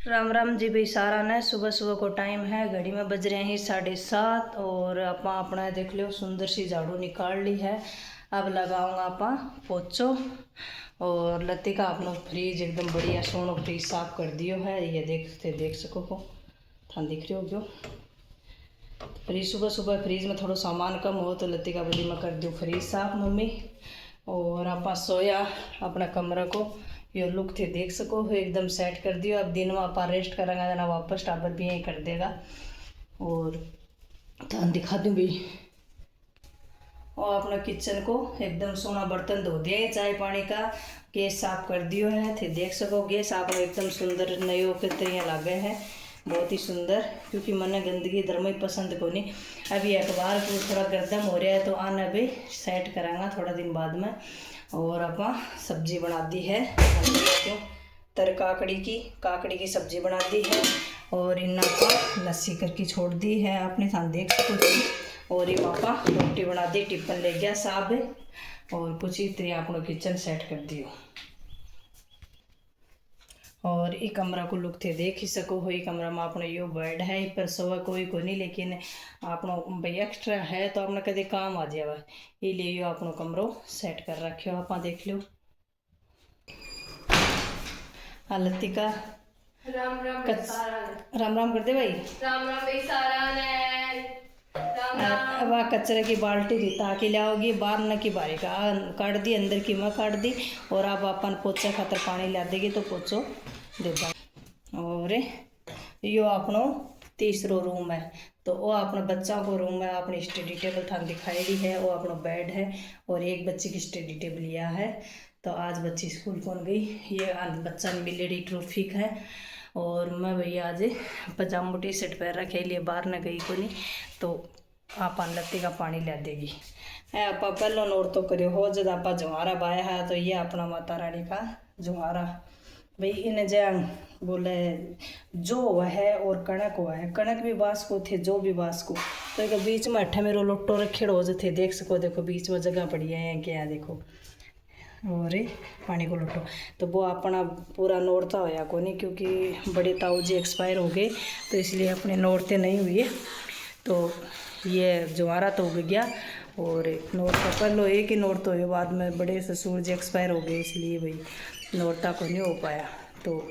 राम राम जी भाई सारा ने सुबह सुबह को टाइम है, घड़ी में बज रहे हैं 7:30 और आप अपना देख लो सुंदर सी झाड़ू निकाल ली है। अब लगाऊंगा आप पोचो और लत्ती का अपना फ्रिज एकदम बढ़िया सोनो फ्रिज साफ कर दियो है। ये देख सको को थान दिख रही हो क्यों फ्रिज सुबह सुबह फ्रिज में थोड़ा सामान कम हो तो लत्ती का बड़ी में कर दियो फ्रिज साफ मम्मी। और आप सोया अपना कमरा को यो लुक थे देख सको हो एकदम सेट कर दियो। अब दिन में आप रेस्ट करेंगे जना वापस टाबर भी यही कर देगा और थान दिखा दूँ भी। और अपना किचन को एकदम सोना बर्तन धो दिए, चाय पानी का गैस साफ कर दियो है। थे देख सको गैस आप एकदम सुंदर नयो के तरह लागे है, बहुत ही सुंदर। क्योंकि मैंने गंदगी धर्म ही पसंद को नहीं। अभी अखबार को थोड़ा गर्दम हो रहा है तो आना भी सेट करांगा थोड़ा दिन बाद में। और आप सब्जी बना दी है काकड़ी की सब्जी बना दी है और इन्ना का लस्सी करके छोड़ दी है आपने थान देख सको। और ये पापा रोटी बना दी, टिफिन ले गया साहब और कुछ ही तरह अपना किचन सेट कर दियो। और ये कमरा को लुक थे देख ही सको हो। ये कमरा में अपना यो बेड है, पर सोवा कोई को नहीं, लेकिन आपनो भाई एक्स्ट्रा है तो आपने कदे काम आ जावा, ये लिए यो अपनो कमरो सेट कर रखियो। आप देख लो हालती का राम राम राम राम कर दे भाई। राम राम भाई सारा ने राम अब कचरे की बाल्टी थी ताकि लाओगी बाहर न की बारी का काट दी, अंदर की मैं काट दी। और अब अपन पोछा खातर पानी ला देगी तो पोछो देगा। और यो अपनो तीसरो रूम है तो वो अपने बच्चा को रूम है। अपनी स्टडी टेबल थान दिखाई है, वो अपना बेड है और एक बच्चे की स्टडी टेबल लिया है। तो आज बच्ची स्कूल कौन गई, ये बच्चा ने मिलेडी ट्रॉफिक है। और मैं भैया आज पजामा टी शर्ट पहन रखे लिए बाहर न गई को नहीं, तो आप लत्ती का पानी ला देगी। आप पहलो नोट तो करो हो जब आप जुहारा बाया है तो ये अपना माता रानी का जुहारा भाई। इन्हें जैन बोले जो हुआ है और कणक हुआ है, कणक भी बास को थे जो भी बास को। तो एक बीच में अट्ठा मेरो लोटो रखे हो थे देख सको, देखो बीच में जगह पड़ी है क्या देखो। और पानी को लोटो तो वो अपना पूरा नोड़ता होया को नहीं, क्योंकि बड़े ताऊ जी एक्सपायर हो गए तो इसलिए अपने नोड़ते नहीं हुए। तो ये जुआरा तो उग गया और नोट का पहलो एक ही नोट तो हुए, बाद में बड़े ससुर जी एक्सपायर हो गए इसलिए भाई नोरता को नहीं हो पाया। तो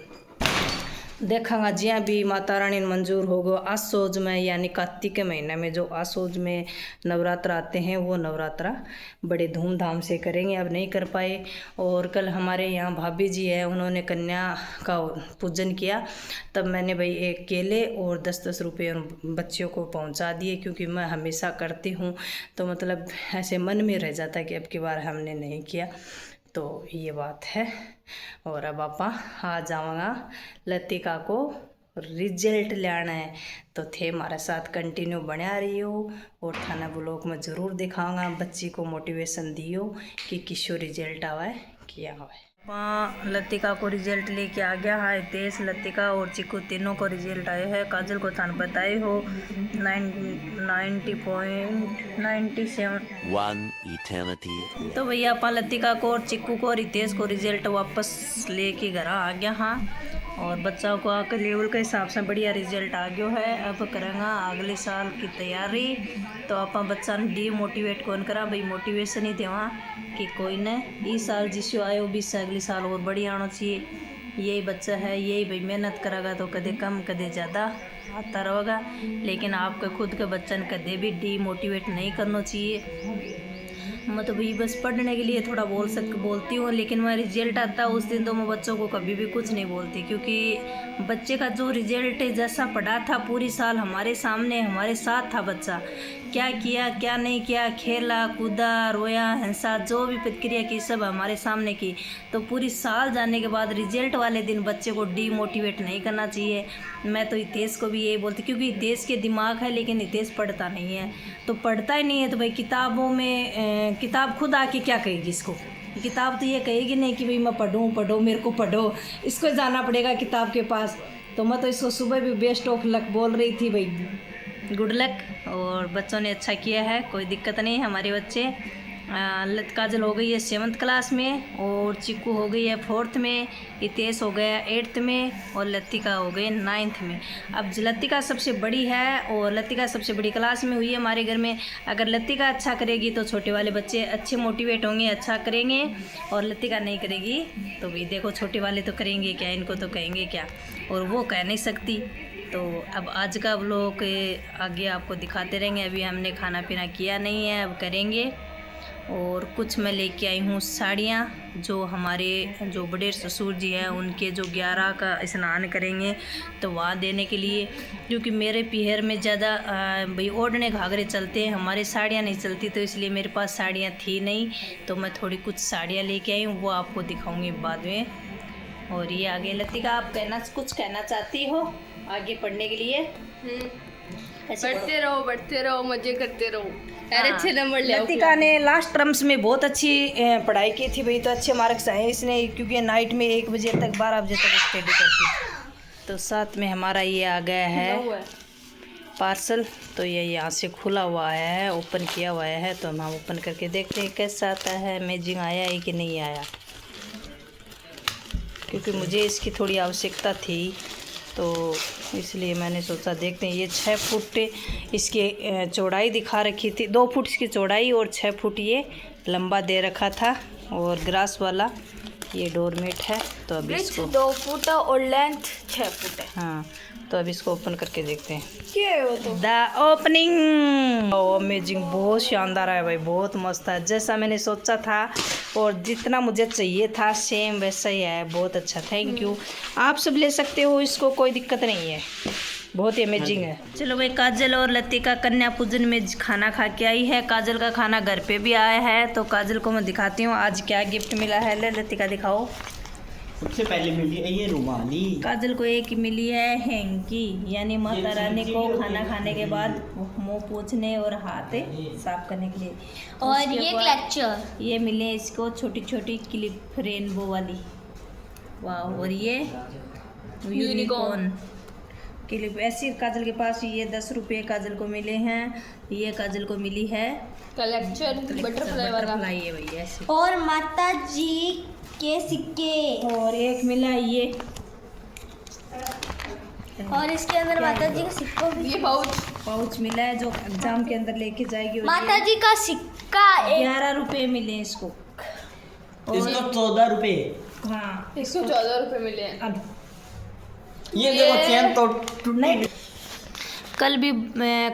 देखांगा जिया भी माता रानी मंजूर होगो आसोज में, यानी कार्तिक के महीने में जो आसोज में नवरात्र आते हैं वो नवरात्रा बड़े धूमधाम से करेंगे। अब नहीं कर पाए। और कल हमारे यहाँ भाभी जी है, उन्होंने कन्या का पूजन किया, तब मैंने भाई एक केले और 10-10 रुपये बच्चियों को पहुँचा दिए। क्योंकि मैं हमेशा करती हूँ तो मतलब ऐसे मन में रह जाता है कि अब की बार हमने नहीं किया, तो ये बात है। और अब आपा आ जाऊँगा लतिका को रिजल्ट लेना है, तो थे हमारे साथ कंटिन्यू बना रही हो और थाना ब्लॉग में ज़रूर दिखाऊंगा। बच्ची को मोटिवेशन दियो कि किसो रिजल्ट आवा है क्या आवा है। लतिका को रिजल्ट लेके आ गया है तेज। लतिका और चिक्कू तीनों को रिजल्ट आए हैं। काजल को थान बताए हो 90.97। तो भैया अपा लतिका को और चिक्कू को और रितेश को रिजल्ट वापस लेके घर आ गया हाँ। और बच्चों को आकर लेवल के हिसाब से बढ़िया रिजल्ट आ गया है। अब करेंगे अगले साल की तैयारी। तो आप बच्चा ने डीमोटिवेट कौन करा भाई, मोटिवेशन ही देवा कि कोई ने इस साल जिसो आयो 20 से अगले साल और बढ़िया आना चाहिए। यही बच्चा है, यही भाई मेहनत करेगा तो कदे कम कदे ज़्यादा आता रहेगा, लेकिन आपके खुद के बच्चन कदे भी डीमोटिवेट नहीं करना चाहिए। मैं तो भाई बस पढ़ने के लिए थोड़ा बोलती हूँ, लेकिन मैं रिजल्ट आता उस दिन तो मैं बच्चों को कभी भी कुछ नहीं बोलती। क्योंकि बच्चे का जो रिजल्ट है जैसा पढ़ा था पूरी साल हमारे सामने हमारे साथ था, बच्चा क्या किया क्या नहीं किया, खेला कूदा रोया हंसा जो भी प्रतिक्रिया की सब हमारे सामने की। तो पूरी साल जाने के बाद रिजल्ट वाले दिन बच्चे को डीमोटिवेट नहीं करना चाहिए। मैं तो हितेश को भी यही बोलती, क्योंकि हितेश के दिमाग है लेकिन हितेश पढ़ता नहीं है। तो पढ़ता ही नहीं है तो भाई किताबों में किताब खुद आके क्या कहेगी इसको, किताब तो ये कहेगी नहीं कि भाई मैं पढ़ो मेरे को पढ़ो, इसको जाना पड़ेगा किताब के पास। तो मैं तो इसको सुबह भी बेस्ट ऑफ लक बोल रही थी भाई, गुड लक। और बच्चों ने अच्छा किया है, कोई दिक्कत नहीं हमारे बच्चे। काजल हो गई है 7th क्लास में, और चिक्कू हो गई है 4th में, हितेश हो गया 8th में, और लतिका हो गई 9th में। अब लतिका सबसे बड़ी है और लतिका सबसे बड़ी क्लास में हुई है हमारे घर में। अगर लतिका अच्छा करेगी तो छोटे वाले बच्चे अच्छे मोटिवेट होंगे, अच्छा करेंगे, और लतिका नहीं करेगी तो भी देखो छोटे वाले तो करेंगे क्या, इनको तो कहेंगे क्या, और वो कह नहीं सकती। तो अब आज का व्लॉग आगे आपको दिखाते रहेंगे। अभी हमने खाना पीना किया नहीं है, अब करेंगे। और कुछ मैं लेके आई हूँ साड़ियाँ, जो हमारे जो बड़े ससुर जी हैं उनके जो 11 का स्नान करेंगे तो वहाँ देने के लिए, क्योंकि मेरे पीहर में ज़्यादा भाई ओढ़ने घाघरे चलते हैं, हमारी साड़ियाँ नहीं चलती, तो इसलिए मेरे पास साड़ियाँ थी नहीं, तो मैं थोड़ी कुछ साड़ियाँ लेके आई हूँ, वो आपको दिखाऊँगी बाद में। और ये आगे लतिका, आप कुछ कहना चाहती हो आगे पढ़ने के लिए? बढ़ते रहो, मजे करते रहो, अरे अच्छे नंबर ले आओ। लतिका ने लास्ट टर्म्स में बहुत अच्छी पढ़ाई की थी भाई, तो अच्छे मार्क्स आए इसने, क्योंकि नाइट में 1 बजे तक 12 बजे तक स्टडी करती थी। तो साथ में हमारा ये आ गया है पार्सल, तो ये यहाँ से खुला हुआ है, ओपन किया हुआ है, तो हम ओपन करके देखते हैं कैसा आता है, अमेजिंग आया है कि नहीं आया, क्योंकि मुझे इसकी थोड़ी आवश्यकता थी, तो इसलिए मैंने सोचा देखते हैं। ये 6 फुट इसकी चौड़ाई दिखा रखी थी, 2 फुट इसकी चौड़ाई और 6 फुट ये लंबा दे रखा था, और ग्रास वाला ये डोरमेट है। तो अब इसको 2 फुट और लेंथ 6 फुट है। हाँ, तो अब इसको ओपन करके देखते हैं। क्या है वो तो? The opening. अमेजिंग, बहुत शानदार है भाई, बहुत मस्त है, जैसा मैंने सोचा था और जितना मुझे चाहिए था सेम वैसा ही है, बहुत अच्छा, थैंक यू। आप सब ले सकते हो इसको, कोई दिक्कत नहीं है, बहुत ही अमेजिंग है। चलो भाई, काजल और लतिका कन्या पूजन में खाना खा के आई है। काजल का खाना घर पे भी आया है, तो काजल को मैं दिखाती हूँ आज क्या गिफ्ट मिला है। ले लतिका दिखाओ। सबसे पहले मिली है ये रुमाली। काजल को एक मिली है हैंकी, यानी माता रानी को खाना खाने के बाद मुंह पोंछने और हाथ साफ करने के लिए। और ये क्लचर, ये मिले इसको छोटी छोटी क्लिप रेनबो वाली, वाह। और ये यूनिकॉर्न क्लिप, ऐसी काजल के पास ये 10 रुपये काजल को मिले हैं। ये काजल को मिली है कलेक्टर बटरफ्लाई वाला, है भैया ऐसे। और माता जी के सिक्के, और एक मिला ये, और इसके अंदर माता जी का सिक्का भी, ये पाउच मिला है जो एग्जाम के अंदर लेके जाएगी। माता जी का सिक्का 11 रुपये मिले इसको, इसको 14 रुपए। हाँ, इसको 14 रुपये मिले हैं। अब ये देखो चैन तो नहीं, कल भी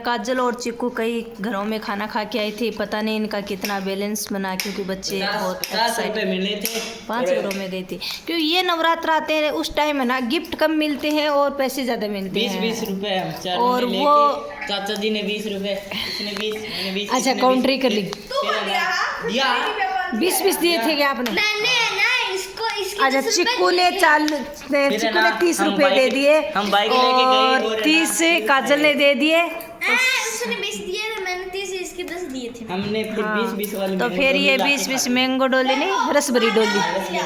काजल और चिक्कू कई घरों में खाना खा के आई थी, पता नहीं इनका कितना बैलेंस बना, क्योंकि बच्चे बहुत 10 रुपए मिले थे, 5 घरों में गई थी, क्योंकि ये नवरात्र आते हैं उस टाइम है ना, गिफ्ट कम मिलते हैं और पैसे ज़्यादा मिलते हैं। 20 रुपए हम 4 और में वो लेके, चाचा जी ने 20 रुपए, इसने 20, मैंने 20, अच्छा इसने काउंट्री 20, कर ली, दिया 20 दिए थे क्या आपने? मैंने ना इसको अच्छा, चिक्कू ने 30 रुपए दे दिए, हम बाइक लेके गए और 30 काजल ने दे दिए, उसने 20 दिए थे, मैंने 30 इसके 10 दिए थे। हमने फिर 20 वाली तो फिर ये 20 मैंगो डोली नहीं, रसभरी डोली।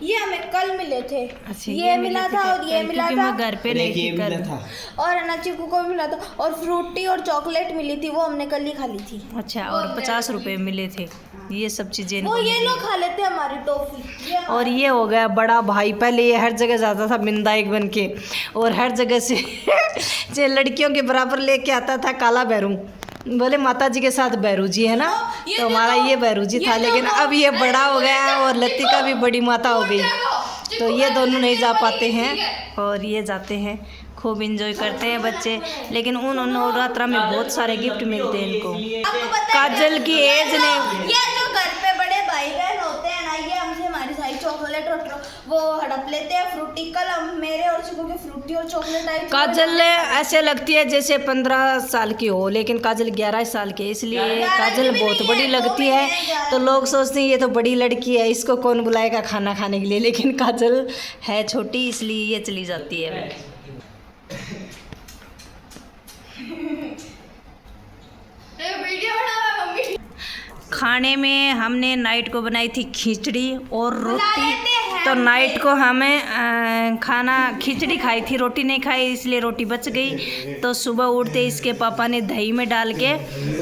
ये हमें कल मिले थे। अच्छा, ये मिला था और ये मिला क्योंकि था, मैं घर पे नहीं थी कल। और अनाचिकू को भी मिला था, और फ्रूटी और चॉकलेट मिली थी, वो हमने कल ही खा ली थी। अच्छा, और 50 रुपए मिले थे, ये सब चीजें वो ये लोग खा लेते हैं हमारी टॉफी। और ये हो गया बड़ा भाई, पहले ये हर जगह जाता था बिंदाइक बन के, और हर जगह से लड़कियों के बराबर लेके आता था काला बैरू, बोले माता जी के साथ बैरू जी है ना, तो हमारा ये बैरू जी था, लेकिन अब ये बड़ा हो गया है और लतिका भी बड़ी माता हो गई, तो ये दोनों नहीं जा पाते हैं, और ये जाते हैं, खूब इंजॉय करते हैं बच्चे। लेकिन उन नवरात्रा में बहुत सारे गिफ्ट मिलते हैं इनको। काजल की एज ने, ये जो घर पे बड़े भाई बहन होते हैं ना, ये हमसे हमारी सारी चॉकलेट और वो हड़प लेते हैं फ्रूटी। कल हम मेरे और चिकू के फ्रूटी और चॉकलेट आई। काजल ऐसे लगती है जैसे 15 साल की हो, लेकिन काजल 11 साल की है, इसलिए काजल बहुत बड़ी लगती है, तो लोग सोचते हैं ये तो बड़ी लड़की है, इसको कौन बुलाएगा खाना खाने के लिए, लेकिन काजल है छोटी, इसलिए ये चली जाती है। खाने में हमने नाइट को बनाई थी खिचड़ी और रोटी, तो नाइट को हमें खाना खिचड़ी खाई थी, रोटी नहीं खाई, इसलिए रोटी बच गई। तो सुबह उठते इसके पापा ने दही में डाल के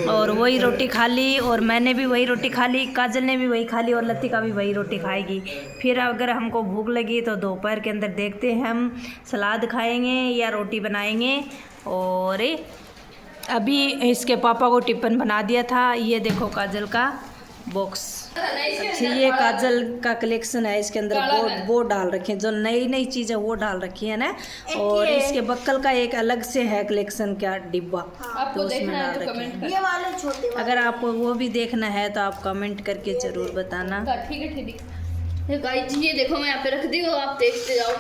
और वही रोटी खा ली, और मैंने भी वही रोटी खा ली, काजल ने भी वही खा ली, और लतिका भी वही रोटी खाएगी। फिर अगर हमको भूख लगी तो दोपहर के अंदर देखते हैं हम सलाद खाएंगे या रोटी बनाएंगे। और अभी इसके पापा को टिफ़िन बना दिया था। ये देखो काजल का बॉक्स। अच्छा, ये काजल का कलेक्शन है, इसके अंदर वो डाल रखे हैं, जो नई नई चीज़ें वो डाल रखी है ना। और इसके बक्कल का एक अलग से है कलेक्शन का डिब्बा, तो उसमें डाल रखे हैं। ये वाले छोटे वाले। अगर आपको वो भी देखना है तो आप कमेंट करके ज़रूर बताना। ठीक है गाइस, ये देखो मैं यहाँ पे रख दी हूँ, आप देखते जाओ।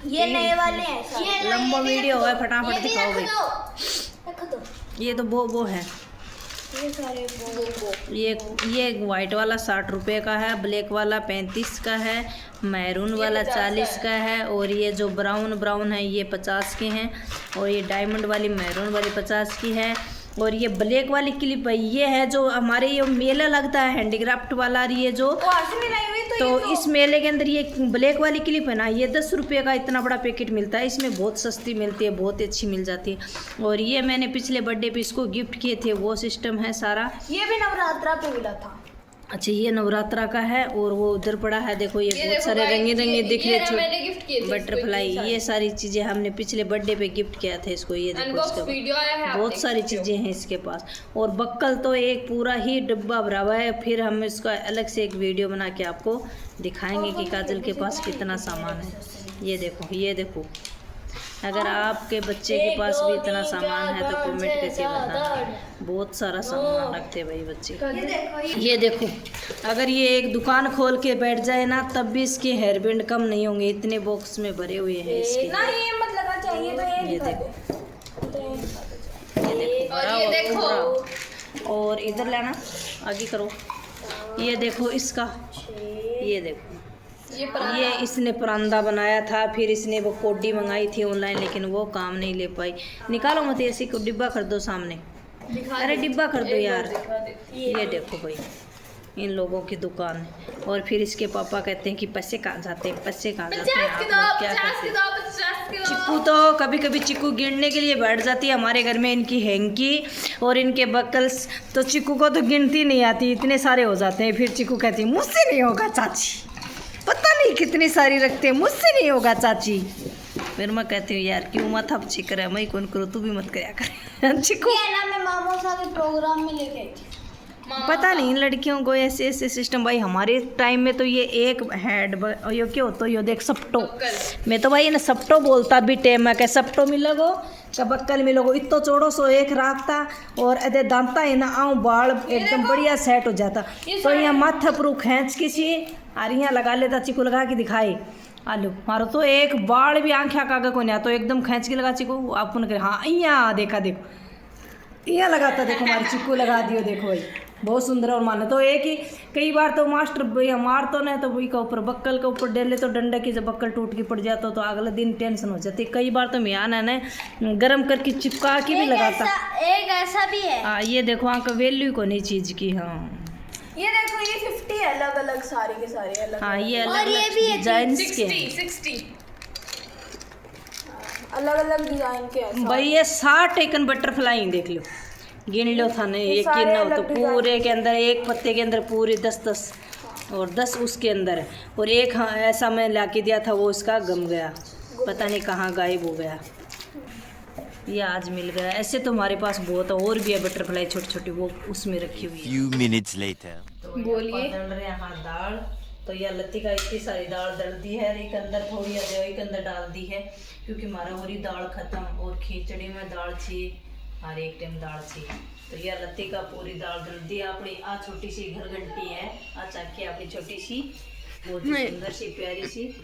ये नए वाले हैं सब। ये लंबा वीडियो है, फटाफट दिखाओ भाई। रख दो। ये तो वो है, ये सारे वो ये वाइट वाला 60 रुपये का है, ब्लैक वाला 35 का है, मैरून वाला 40 का है, और ये जो ब्राउन है ये 50 के हैं, और ये डायमंड वाली मैरून वाली 50 की है, और ये ब्लैक वाली क्लिप है, ये है जो हमारे ये मेला लगता है हैंडीक्राफ्ट वाला, और ये जो तो इस मेले के अंदर ये ब्लैक वाली क्लिप है ना, ये 10 रुपये का इतना बड़ा पैकेट मिलता है। इसमें बहुत सस्ती मिलती है, बहुत अच्छी मिल जाती है। और ये मैंने पिछले बर्थडे पे इसको गिफ्ट किए थे, वो सिस्टम है सारा। ये भी नवरात्रा पे मिला था। अच्छा, ये नवरात्रा का है, और वो उधर पड़ा है, देखो ये बहुत सारे रंगीन रंगीन दिख रहे छोटे बटरफ्लाई। ये सारी चीज़ें हमने पिछले बर्थडे पे गिफ्ट किया था इसको। ये देखो इसके बहुत सारी चीज़ें हैं इसके पास। और बक्कल तो एक पूरा ही डब्बा भरा हुआ है। फिर हम इसका अलग से एक वीडियो बना के आपको दिखाएंगे कि काजल के पास कितना सामान है। ये देखो, ये देखो, अगर आपके बच्चे के पास भी इतना सामान है तो कमेंट करके बताना। बहुत सारा सामान रखते भाई बच्चे। ये देखो, अगर ये एक दुकान खोल के बैठ जाए ना तब भी इसके हेयर बैंड कम नहीं होंगे, इतने बॉक्स में भरे हुए हैं इसके। ना ये मत लगा चाहिए तो ये देखो, और इधर लेना, आगे करो। ये देखो इसका, ये देखो, ये इसने परांदा बनाया था, फिर इसने वो कोडी मंगाई थी ऑनलाइन, लेकिन वो काम नहीं ले पाई। निकालो मत ऐसी को, डिब्बा कर दो सामने। अरे डिब्बा कर दो यार। ये देखो भाई, इन लोगों की दुकान है। और फिर इसके पापा कहते हैं कि पैसे कहाँ जाते हैं, पैसे कहाँ जाते हैं, आप लोग क्या करते हैं। चिक्कू तो कभी कभी चिक्कू गिनने के लिए बैठ जाती है हमारे घर में, इनकी हैंकी और इनके बकल्स। तो चिक्कू को तो गिनती नहीं आती, इतने सारे हो जाते हैं। फिर चिक्कू कहती है मुझसे नहीं होगा चाची, पता नहीं कितनी सारी रखते हैं, मुझसे नहीं होगा चाची। फिर मैं कहती हूँ यार क्यों मत अब चिकर है, मैं कौन करूँ, तू भी मत करया कर। चिक्कू ये ना मैं मामोसा के प्रोग्राम में लेके आई थी। पता नहीं लड़कियों को ऐसे ऐसे सिस्टम। भाई हमारे टाइम में तो ये एक हेड यो क्यों होता, यो देख सप्टो, मैं तो भाई ना सप्टो बोलता भी टेम है, सप्टो मिलोगो का बक्कल मिलोगो, इतो चौड़ो सो एक राखता, और अदे दांता है ना आऊँ बाल एकदम बढ़िया सेट हो जाता। तो यहाँ माथा पर खींच किसी और यहाँ लगा लेता, चिकू लगा के दिखाए आलू मारो तो एक बाल भी आँखें कागा को नहीं, तो एकदम खींच के लगा चिकू अपन करे। हाँ यहाँ देखा, देखो यहाँ लगाता, देखो हमारे चिक्कू लगा दियो, देखो भाई बहुत सुंदर। और मानो तो एक ही, कई बार तो मास्टर भैया मार तो नहीं, तो वही का ऊपर बक्कल के ऊपर डेले तो डंडा की, जब बक्कल टूट के पड़ जाता तो अगले दिन टेंशन हो जाती। कई बार तो मियाँ ने गर्म करके चिपका के भी लगाता। एक ऐसा भी है। हाँ ये देखो, वहाँ का वैल्यू को नहीं चीज़ की। हाँ ये देखो, ये 50 अलग अलग सारे के सारे अलग। हाँ ये और अलग ये अलग भी है डिजाइन के 60 अलग अलग डिजाइन के हैं। भाई ये 60 टेकन बटरफ्लाई देख लो, गिन लो था नहीं, एक गिनना हो तो पूरे के अंदर, एक पत्ते के अंदर पूरे 10-10 और 10 उसके अंदर है। और एक हाँ ऐसा मैं ला के दिया था, वो इसका गम गया, पता नहीं कहाँ गायब हो गया, ये आज मिल गया। ऐसे तो हमारे पास बहुत और भी है बटरफ्लाई छोटी छोटी, वो उसमें रखी हुई है। Few minutes later. तो बोलिए दल रहे हैं हाँ दाल। तो यह लतिका इतनी सारी दाल दल दी है, एक अंदर थोड़ी एक अंदर डाल दी है, क्योंकि हमारा हो रही दाल खत्म, और खिचड़ी में दाल चाहिए और एक टाइम दाल चाहिए। तो यह लतिका पूरी दाल दल दी। अपनी आ छोटी सी घर घंटी है, आ चाकी अपनी छोटी सी, बहुत ही सुंदर सी प्यारी सी,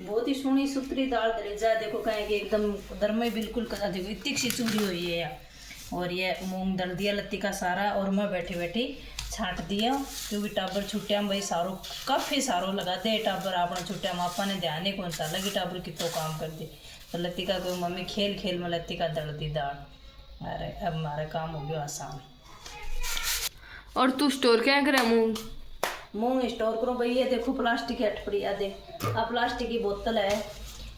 बहुत ही सोहनी सुथरी दाल दली जा। देखो कहेंगे एकदम दरमे बिल्कुल कदा, देखो इतनी सी चूरी हुई है। और ये मूंग दल दिया लतिका सारा, और मैं बैठी बैठी छाट दिया, क्योंकि टाबर छुट्टिया भाई सारो काफ़ी सारो लगा दे टाबर अपना छुट्टिया मापा ने ध्यान ही कौन सा लगी टाबर कितो काम कर दे। तो लतिका को मम्मी खेल खेल में लतिका दल दी दाल। अरे अब हमारा काम हो गया आसान। और तू स्टोर क्या करे मूंग? मूंग स्टोर करो भाई। ये देखो प्लास्टिक की अटपड़ी आ दे, आ प्लास्टिक की बोतल है,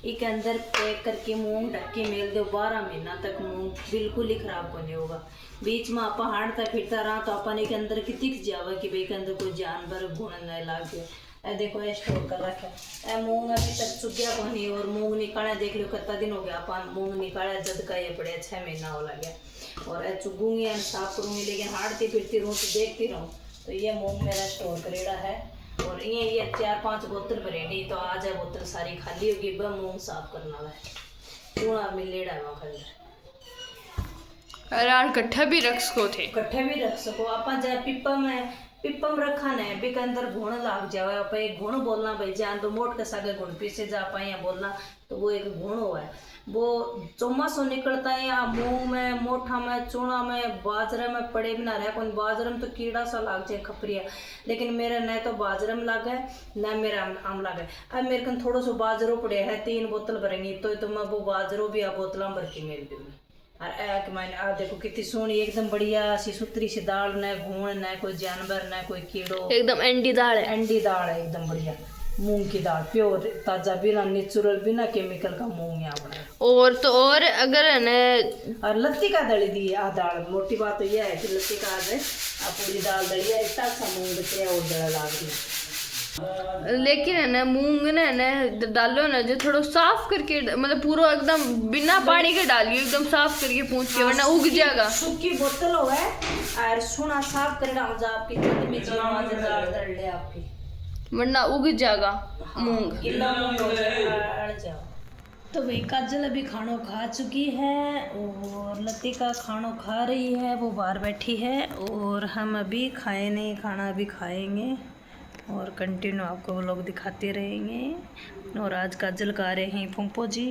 इसके अंदर पैक करके मूंग ढक के मेल दो, 12 महीना तक मूंग बिल्कुल ही खराब को नहीं होगा। बीच में आप हांडता फिरता रहा तो अपन के अंदर की दिख जावा कि भाई के अंदर कोई जानवर घुन नहीं लाग गया। ए देखो ये स्टोर कर रखा है। मूंग अभी तक चुग्या को नहीं, और मूंग निकाला देख लो कितना दिन हो गया अपन मूंग निकाला, जद का ये पड़े 6 महीना हो लगे। और ये चुगूंगी साफ करूँगी, लेकिन हांडती फिरती रहूँ तो देखती रहूँ। तो ये मूंग मेरा स्टोर करेड़ा है, और ये 4-5 बोतल भरेगी तो आज है बोतल सारी खाली होगी। वह मूंग साफ करना है, चूना मिलेड़ा है वहाँ अरे यार कट्ठा भी रख सको थे, कट्ठे भी रख सको। अपन चाहे पिप्पा में रखा नहीं भी के अंदर घुण लाग जावे। आप एक घुण बोलना भाई जान तो मोट के सागे घुण पीछे जा पाए बोलना, तो वो एक घुण हुआ है। वो चौमासों निकलता है या मुंह में, मोठा में, चूना में, बाजरे में पड़े भी ना रहे। कौन बाजरे में तो कीड़ा सा लाग जाए खपरिया, लेकिन मेरा न तो बाजरे में लागे न मेरा आम लागे। अब मेरे को थोड़ा सा बाजरो पड़े है, 3 बोतल भरेंगी तो मैं वो बाजरो भी आ बोतल भर के मेल दूंगी। और एक मैंने आ देखो कितनी सोहनी एकदम बढ़िया सी सुथरी सी दाल, न घूण न कोई जानवर न कोई कीड़ो, एकदम अंडी दाल है। अंडी दाल है एकदम बढ़िया, मूंग की दाल प्योर ताजा, बिना नेचुरल बिना केमिकल का मूंग यहाँ बना। और तो और अगर है न, और लत्ती का दली दी आ दाल। मोटी बात तो यह है कि लत्ती का आज पूरी दाल दली है, इतना सा मूंग बचे और दला लाग दी। लेकिन है ना मूंग ने है ना डालो ना जो थोड़ा साफ करके, मतलब पूरा एकदम बिना पानी के डालियो, एकदम साफ करके पूछ के, वरना उग जाएगा। सूखी बोतल हो है और सुना साफ कर डाल जा आपकी छत में जी मजेदार दल ले आपकी, वरना उग जाएगा मूंग। गिल्ला मूंग हो जाओ। तो भाई काजल अभी खाना खा चुकी है और लती का खाना खा रही है, वो बाहर बैठी है। और हम अभी खाए नहीं, खाना अभी खाएंगे और कंटिन्यू आपको वो लोग दिखाते रहेंगे। और आज काजल का रहे हैं फूफो जी,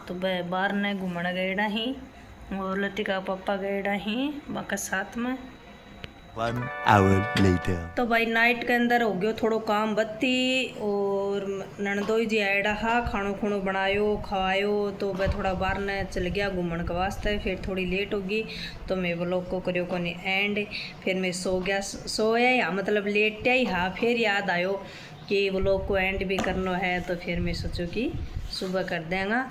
तो वह बाहर ने घूमने गएड़ा ही, और लती का पापा गएड़ा ही बाका साथ में। 1 hour later. तो भाई नाइट के अंदर हो गयो थोड़ो काम बत्ती, और ननदोई जी आएड़ा हा, खानो खुणो बनायो खवायो, तो वह थोड़ा बाहर ने चल गया घूमने के वास्ते। फिर थोड़ी लेट होगी तो मैं व्लॉग को करियो कोनी एंड, फिर मैं सोया या मतलब लेट ही हा। फिर याद आयो कि व्लॉग को एंड भी करना है, तो फिर मैं सोचो कि सुबह कर देंगे।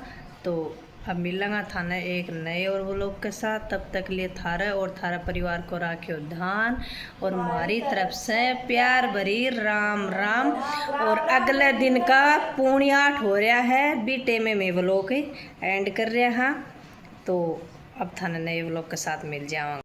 तो अब मिलेंगे थाने एक नए और व्लॉग के साथ, तब तक लिए थारा और थारा परिवार को राखियो ध्यान, और हमारी तरफ से प्यार भरी राम राम। और अगले दिन का 7:45 हो रहा है, बीटे में मैं व्लॉग एंड कर रहा हाँ। तो अब थाने नए व्लॉग के साथ मिल जाऊँगा।